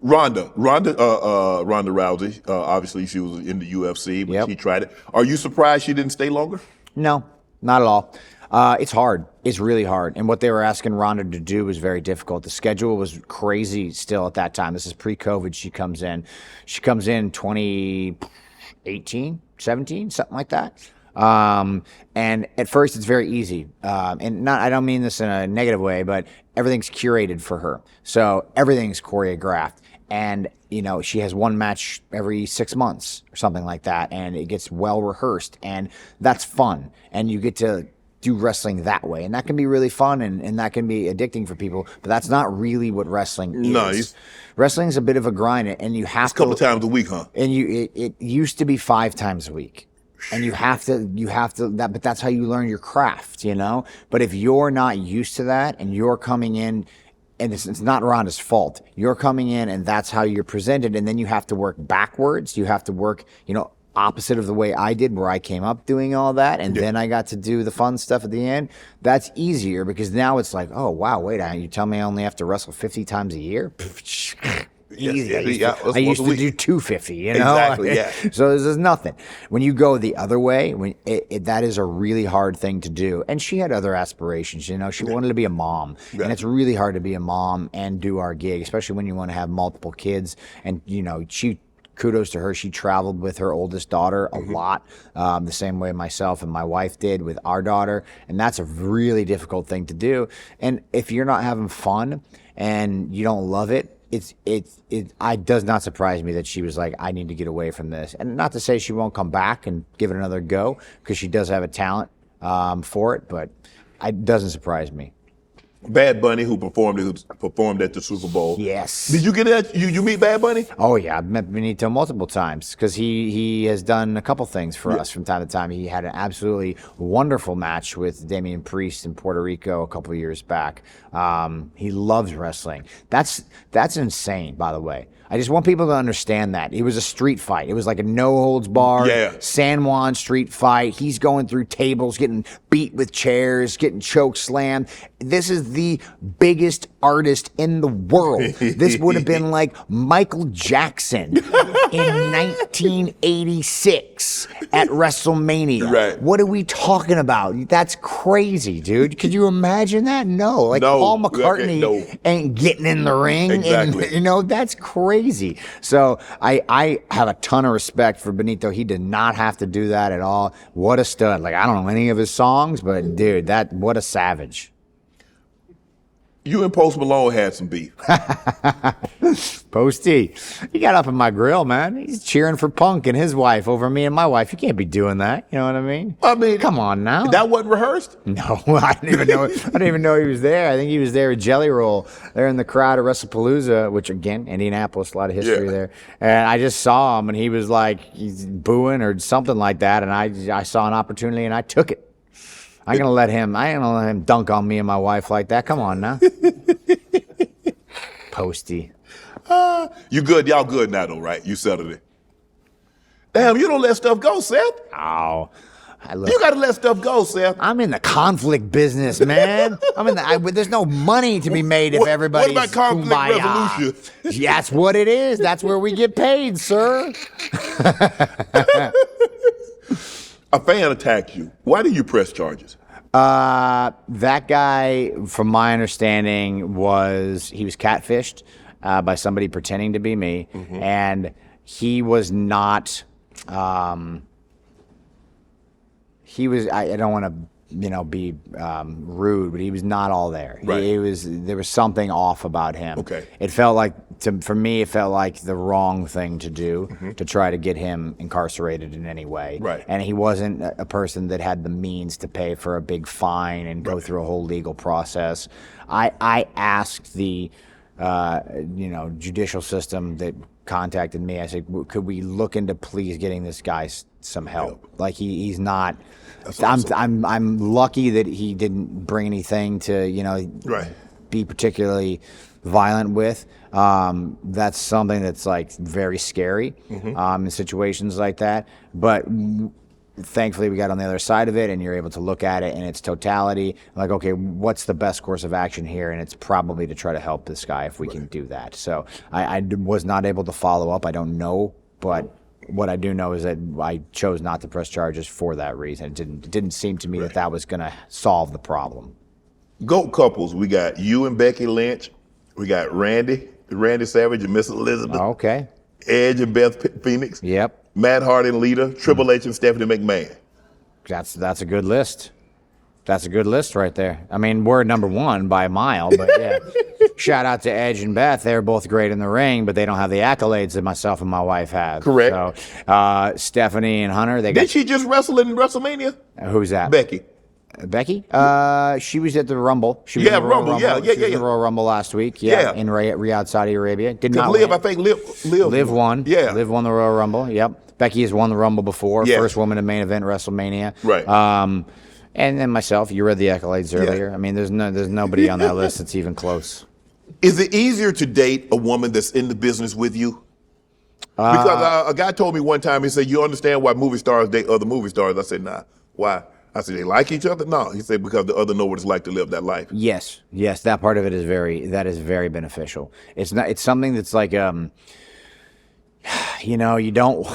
Ronda Rousey. Obviously, she was in the UFC, but she tried it. Are you surprised she didn't stay longer? No, not at all. It's hard. It's really hard. And what they were asking Ronda to do was very difficult. The schedule was crazy still at that time. This is pre-COVID. She comes in 2018, 17, something like that. And at first it's very easy. And I don't mean this in a negative way, but everything's curated for her. So everything's choreographed. And, she has one match every 6 months or something like that. And it gets well rehearsed. And that's fun. And you get to do wrestling that way. And that can be really fun and that can be addicting for people. But that's not really what wrestling is. Nice. Wrestling's a bit of a grind. And you have to... a couple of times a week, huh? And it used to be 5 times a week. And you have to but that's how you learn your craft, But if you're not used to that and you're coming in, and it's not Ronda's fault, you're coming in and that's how you're presented, and then you have to work backwards. You have to work, opposite of the way I did, where I came up doing all that, and then I got to do the fun stuff at the end. That's easier because now it's like, oh wow, wait, you tell me I only have to wrestle 50 times a year? Easy. I used to do 250, Exactly, yeah. So this is nothing. When you go the other way, that is a really hard thing to do. And she had other aspirations, She wanted to be a mom. Yeah. And it's really hard to be a mom and do our gig, especially when you want to have multiple kids. And, kudos to her. She traveled with her oldest daughter a lot, the same way myself and my wife did with our daughter. And that's a really difficult thing to do. And if you're not having fun and you don't love it, it does not surprise me that she was like, I need to get away from this. And not to say she won't come back and give it another go, because she does have a talent for it, but it doesn't surprise me. Bad Bunny, who performed at the Super Bowl. Yes. Did you get that? You meet Bad Bunny? Oh yeah, I've met Benito multiple times because he has done a couple things for us from time to time. He had an absolutely wonderful match with Damian Priest in Puerto Rico a couple of years back. He loves wrestling. That's insane, by the way. I just want people to understand that. It was a street fight. It was like a no-holds-barred San Juan street fight. He's going through tables, getting beat with chairs, getting choke slammed. This is the biggest artist in the world. This would have been like Michael Jackson in 1986 at WrestleMania. Right. What are we talking about? That's crazy, dude. Could you imagine that? No. Like Paul McCartney ain't getting in the ring. Exactly. And, that's crazy. So I have a ton of respect for Benito. He did not have to do that at all. What a stud. Like, I don't know any of his songs, but dude, what a savage. You and Post Malone had some beef. Posty, he got up in my grill, man. He's cheering for Punk and his wife over me and my wife. You can't be doing that. You know what I mean? Come on now. That wasn't rehearsed? No, I didn't even know. I didn't even know he was there. I think he was there at Jelly Roll. They're in the crowd at WrestlePalooza, which again, Indianapolis, a lot of history there. And I just saw him, and he was like, he's booing or something like that. And I saw an opportunity, and I took it. I ain't gonna let him dunk on me and my wife like that. Come on now. Posty. You good? Y'all good now though, right? You settled it. Damn, you don't let stuff go, Seth. Oh. You gotta let stuff go, Seth. I'm in the conflict business, man. There's no money to be made if everybody's What about conflict resolution? Yeah, that's what it is. That's where we get paid, sir. A fan attacked you. Why did you press charges? That guy, from my understanding, he was catfished by somebody pretending to be me, and he was not. He was. I don't want to, be rude, but he was not all there. Right. There was something off about him. Okay. It felt like for me, it felt like the wrong thing to do to try to get him incarcerated in any way. Right. And he wasn't a person that had the means to pay for a big fine and go through a whole legal process. I asked the judicial system that contacted me. I said, could we look into please getting this guy some help? Like he's not. Awesome. I'm lucky that he didn't bring anything to be particularly violent with. That's something that's like very scary in situations like that. But thankfully we got on the other side of it, and you're able to look at it in its totality. Like, okay, what's the best course of action here? And it's probably to try to help this guy if we can do that. So I was not able to follow up. I don't know, but what I do know is that I chose not to press charges for that reason. It didn't seem to me that was going to solve the problem. GOAT couples, we got you and Becky Lynch. We got Randy Savage and Miss Elizabeth. Okay. Edge and Beth Phoenix. Yep. Matt Hardy and Lita. Triple H and Stephanie McMahon. That's a good list. That's a good list right there. I mean, we're number one by a mile, but yeah. Shout out to Edge and Beth. They're both great in the ring, but they don't have the accolades that myself and my wife have. Correct. So, Stephanie and Hunter, Did she just wrestle in WrestleMania? Who's that? Becky. Becky? She was at the Rumble. She was Yeah, in the Royal Rumble. Rumble. Yeah. She was in the Royal Rumble last week. Yeah. In Riyadh, Saudi Arabia. Did not Liv, win. I think Liv won. Yeah. Liv won the Royal Rumble. Yep. Becky has won the Rumble before. Yeah. First woman to main event WrestleMania. Right. And then myself. You read the accolades earlier. I mean, there's nobody on that list that's even close. Is it easier to date a woman that's in the business with you? Because a guy told me one time, he said, you understand why movie stars date other movie stars? I said, nah. Why? I said, they like each other? No. He said, because the other know what it's like to live that life. Yes, that part of it is very beneficial. It's something that's like, you don't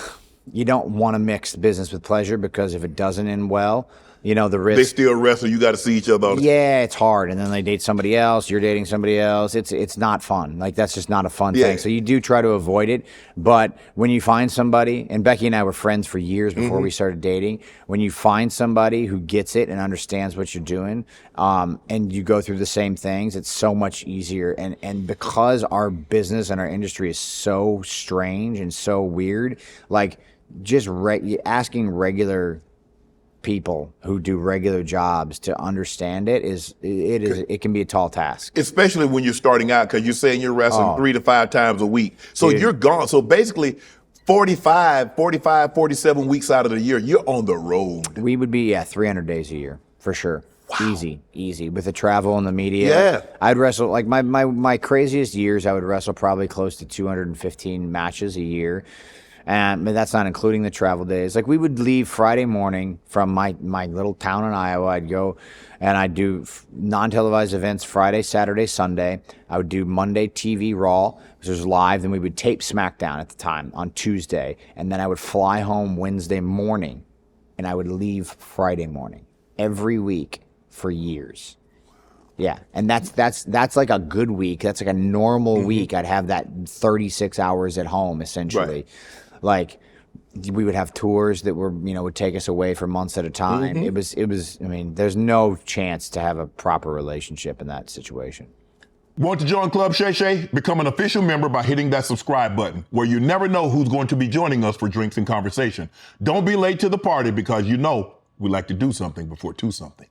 want to mix business with pleasure, because if it doesn't end well, the risk. They still wrestle. You got to see each other. Yeah, it's hard. And then they date somebody else. You're dating somebody else. It's not fun. Like, that's just not a fun thing. So you do try to avoid it. But when you find somebody, and Becky and I were friends for years before we started dating, when you find somebody who gets it and understands what you're doing, and you go through the same things, it's so much easier. And because our business and our industry is so strange and so weird, like, just asking regular people who do regular jobs to understand it can be a tall task, especially when you're starting out, because you're saying you're wrestling 3 to 5 times a week, so you're gone. So basically 45 47 weeks out of the year you're on the road. We would be 300 days a year for sure. Wow. Easy with the travel and the media. Yeah, I'd wrestle, like, my craziest years, I would wrestle probably close to 215 matches a year. But that's not including the travel days. Like, we would leave Friday morning from my little town in Iowa. I'd go and I'd do non-televised events Friday, Saturday, Sunday. I would do Monday TV Raw, which was live. Then we would tape SmackDown at the time on Tuesday. And then I would fly home Wednesday morning, and I would leave Friday morning every week for years. Yeah, and that's like a good week. That's like a normal week. I'd have that 36 hours at home, essentially. Right. Like, we would have tours that would take us away for months at a time. It was. I mean, there's no chance to have a proper relationship in that situation. Want to join Club Shay Shay? Become an official member by hitting that subscribe button, where you never know who's going to be joining us for drinks and conversation. Don't be late to the party, because we like to do something before 2 something.